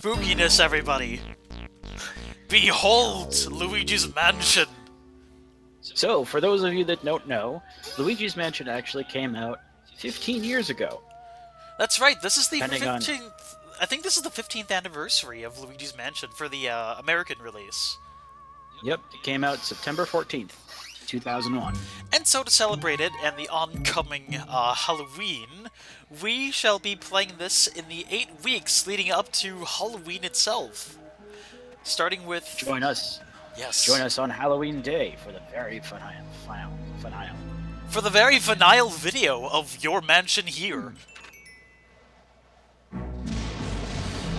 spookiness, everybody! Behold Luigi's Mansion! So, for those of you that don't know, Luigi's Mansion actually came out 15 years ago. That's right, this is the Depending on- 15th... I think this is the 15th anniversary of Luigi's Mansion for the American release. Yep, it came out September 14th, 2001. And so to celebrate it and the oncoming Halloween, we shall be playing this in the 8 weeks leading up to Halloween itself. Starting with... Join us. Yes. Join us on Halloween Day for the very finale. For the very finale video of Your Mansion Here.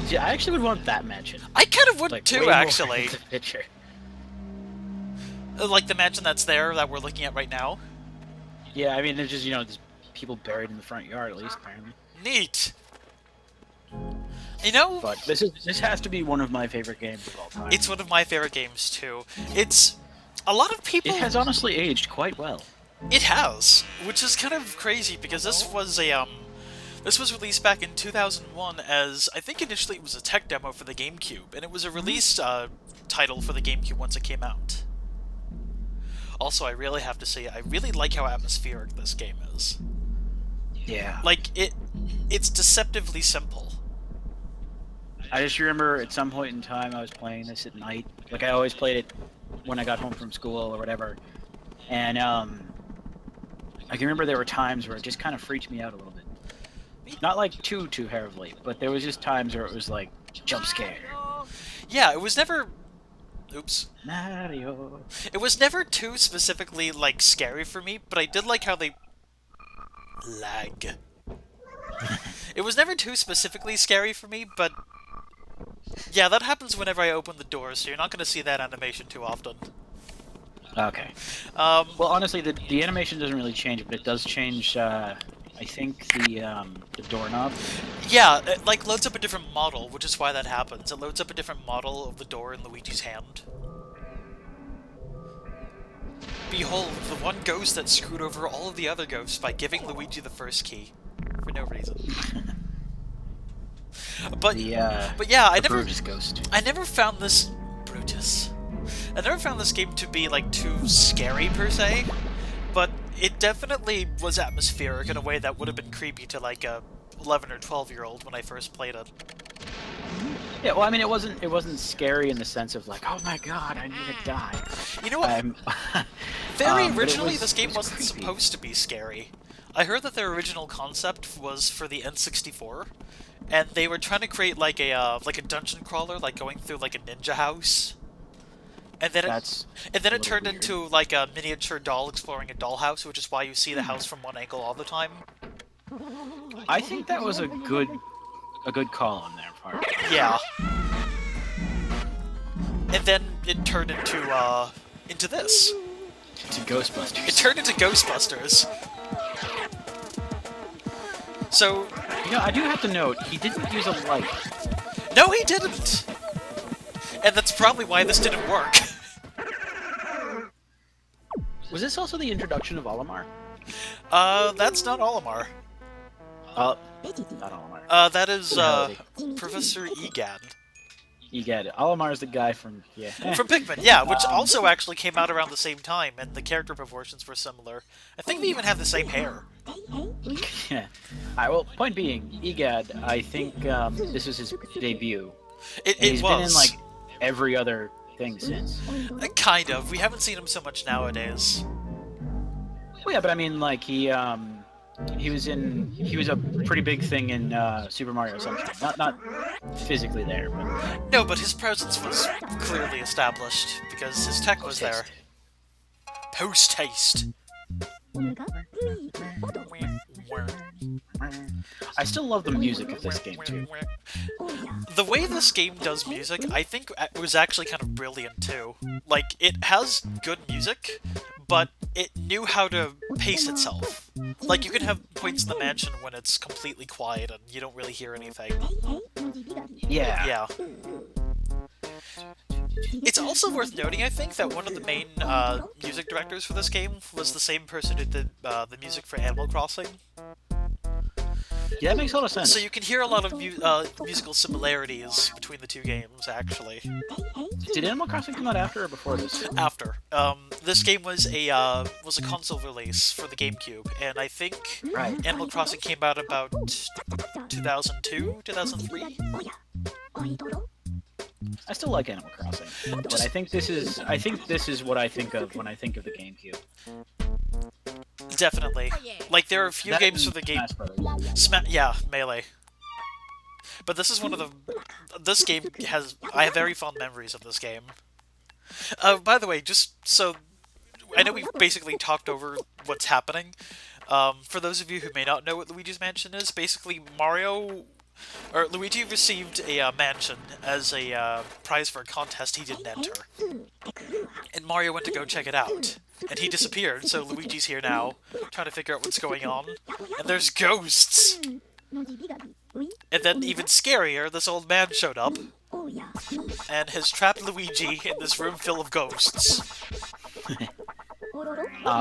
Yeah, I actually would want that mansion. I kind of would Like, too, way more actually. than the picture. Like the mansion that's there, that we're looking at right now. Yeah, I mean, there's just, there's people buried in the front yard, at least, apparently. Neat. You know... But this has to be one of my favorite games of all time. It's one of my favorite games, too. It's... A lot of people... It has honestly aged quite well. It has, which is kind of crazy, because this was a, This was released back in 2001 as, I think initially it was a tech demo for the GameCube, and it was a release title for the GameCube once it came out. Also, I really have to say, I really like how atmospheric this game is. Yeah. Like, it's deceptively simple. I just remember at some point in time I was playing this at night. Like, I always played it when I got home from school or whatever. And, I can remember there were times where it just kind of freaked me out a little bit. Not like too heavily, but there was just times where it was like jump scare. Yeah, it was never... Oops. Mario. It was never too specifically, like, scary for me, but I did like how they... Lag. It was never too specifically scary for me, but... Yeah, that happens whenever I open the door, so you're not going to see that animation too often. Okay. Well, honestly, the animation doesn't really change, but it does change, I think, the doorknob. Yeah, it, like, loads up a different model, which is why that happens. It loads up a different model of the door in Luigi's hand. Behold, the one ghost that screwed over all of the other ghosts by giving Luigi the first key. For no reason. But yeah, I never... Brutus ghost. I never found this... Brutus. I never found this game to be, like, too scary, per se. But it definitely was atmospheric in a way that would have been creepy to, like, a 11 or 12-year-old when I first played it. Yeah, well, I mean, it wasn't scary in the sense of, like, oh my god, I need to die. You know what? Very originally, this game wasn't creepy. supposed to be scary. I heard that their original concept was for the N64, and they were trying to create, like a dungeon crawler, like going through, like, a ninja house. And then it turned weird. into, like, a miniature doll exploring a dollhouse, which is why you see the house from one angle all the time. I think that was a good call on their part. Yeah. And then it turned into this. To Ghostbusters. It turned into Ghostbusters. So... I do have to note, he didn't use a light. No, he didn't! And that's probably why this didn't work. Was this also the introduction of Olimar? That's not Olimar. Not Olimar. That is, No, Professor Egad. Egad. Olimar is the guy from, From Pikmin, yeah, which also actually came out around the same time, and the character proportions were similar. I think they even have the same hair. Yeah. Alright, well, point being, Egad, I think, this was his debut. It was. Been in, like, every other thing since. Kind of. We haven't seen him so much nowadays. Well, yeah, but I mean, like, he was a pretty big thing in Super Mario Sunshine. Not physically there, but... No, but his presence was clearly established, because his tech was there. Post-haste. I still love the music of this game, too. The way this game does music, I think, was actually kind of brilliant, too. Like, it has good music, but it knew how to pace itself. Like, you can have points in the mansion when it's completely quiet and you don't really hear anything. Yeah. Yeah. It's also worth noting, I think, that one of the main music directors for this game was the same person who did the music for Animal Crossing. Yeah, that makes a lot of sense. So you can hear a lot of musical similarities between the two games, actually. Did Animal Crossing come out after or before this? After, this game was a console release for the GameCube, and I think Right. Animal Crossing came out about 2002, 2003. I still like Animal Crossing, but I think this is what I think of when I think of the GameCube. Definitely. Like, there are a few games for the game. Yeah, Melee. But this is one of the. This game has. I have very fond memories of this game. By the way, just so. I know we've basically talked over what's happening. For those of you who may not know what Luigi's Mansion is, basically Luigi received a mansion as a prize for a contest he didn't enter. And Mario went to go check it out. And he disappeared, so Luigi's here now, trying to figure out what's going on. And there's ghosts! And then, even scarier, this old man showed up and has trapped Luigi in this room full of ghosts.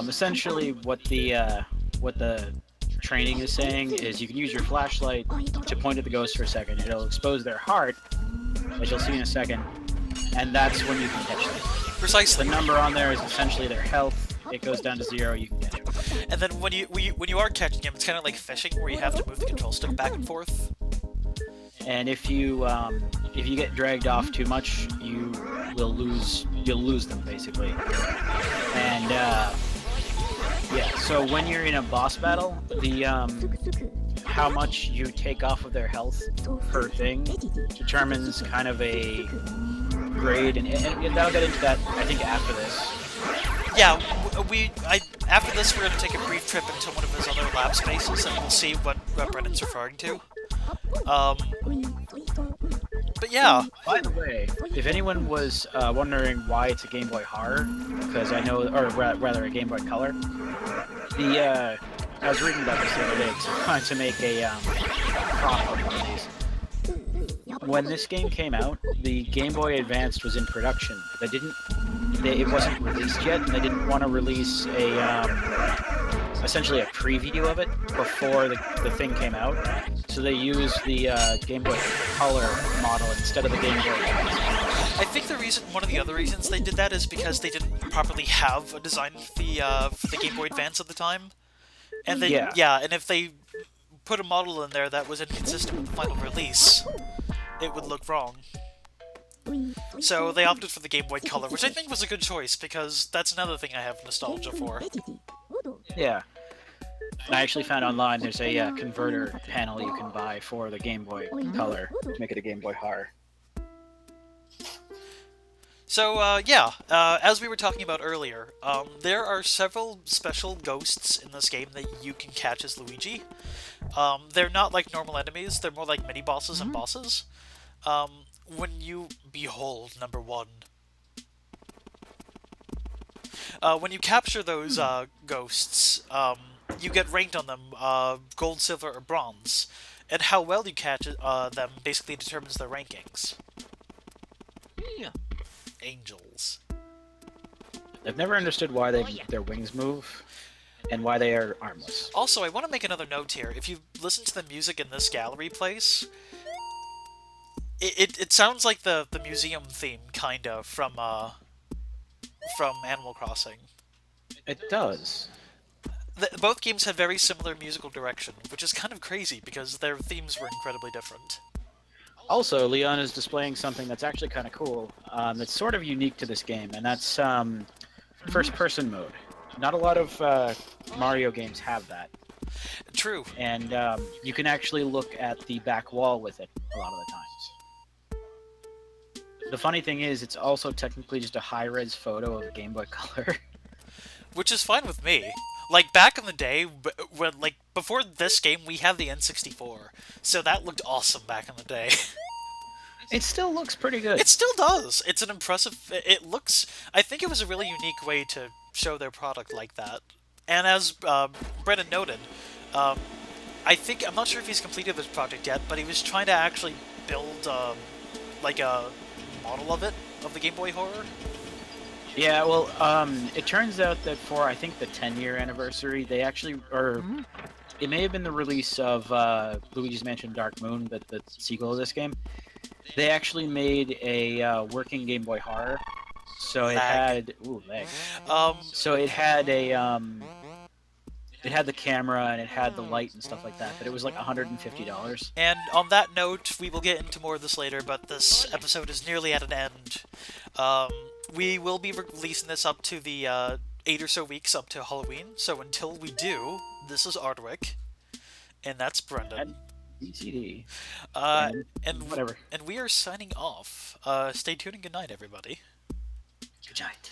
Essentially, what the training is saying is you can use your flashlight to point at the ghost for a second. It'll expose their heart, as you'll see in a second, and that's when you can catch them. Precisely. The number on there is essentially their health. It goes down to 0. You can catch them. And then when you are catching him, it's kind of like fishing, where you have to move the control stick back and forth. And if you get dragged off too much, you'll lose them basically. And yeah, so when you're in a boss battle, the how much you take off of their health per thing determines kind of a grade, and that'll get into that I think after this. Yeah, after this we're going to take a brief trip into one of his other lab spaces, and we'll see what Brennan's referring to. But yeah. By the way, if anyone was wondering why it's a Game Boy Horror, because I know, or rather a Game Boy Color, I was reading about this the other day, trying to make a prop of one of these. When this game came out, the Game Boy Advanced was in production. It wasn't released yet, and they didn't want to release essentially a preview of it before the thing came out. So they used the Game Boy Color model instead of the Game Boy Advance. I think one of the other reasons they did that is because they didn't properly have a design for the Game Boy Advance at the time. And and if they put a model in there that was inconsistent with the final release, it would look wrong. So they opted for the Game Boy Color, which I think was a good choice, because that's another thing I have nostalgia for. Yeah. And I actually found online there's a converter panel you can buy for the Game Boy Color to make it a Game Boy Horror. So, as we were talking about earlier, there are several special ghosts in this game that you can catch as Luigi. They're not like normal enemies, they're more like mini-bosses and bosses. When you behold number 1. When you capture those ghosts, you get ranked on them, gold, silver, or bronze. And how well you catch them basically determines their rankings. Yeah. Angels. I've never understood why their wings move, and why they are armless. Also, I want to make another note here. If you listen to the music in this gallery place, it sounds like the museum theme, kinda, from Animal Crossing. It does. Both games had very similar musical direction, which is kind of crazy, because their themes were incredibly different. Also, Leon is displaying something that's actually kind of cool, that's sort of unique to this game, and that's first-person mode. Not a lot of Mario games have that. True. And you can actually look at the back wall with it a lot of the times. The funny thing is, it's also technically just a high-res photo of a Game Boy Color. Which is fine with me. Like, back in the day, when, like, before this game, we had the N64. So that looked awesome back in the day. It still looks pretty good. It still does. It's an impressive... It looks... I think it was a really unique way to show their product like that. And as Brennan noted, I'm not sure if he's completed this project yet, but he was trying to actually build, like, a model of it, of the Game Boy Horror. Yeah, well, it turns out that for, I think, the 10-year anniversary, they actually, or it may have been the release of Luigi's Mansion Dark Moon, the sequel of this game. They actually made a working Game Boy Horror. So it Lag. had lag. Um, So it had it had the camera and it had the light and stuff like that, but it was like $150. and on that note, we will get into more of this later, but this episode is nearly at an end. Um, we will be releasing this up to the 8 or so weeks up to Halloween, so until we do, this is Ardwick, and that's Brendan. And BCD. And whatever. And we are signing off. Stay tuned and good night, everybody. Good night.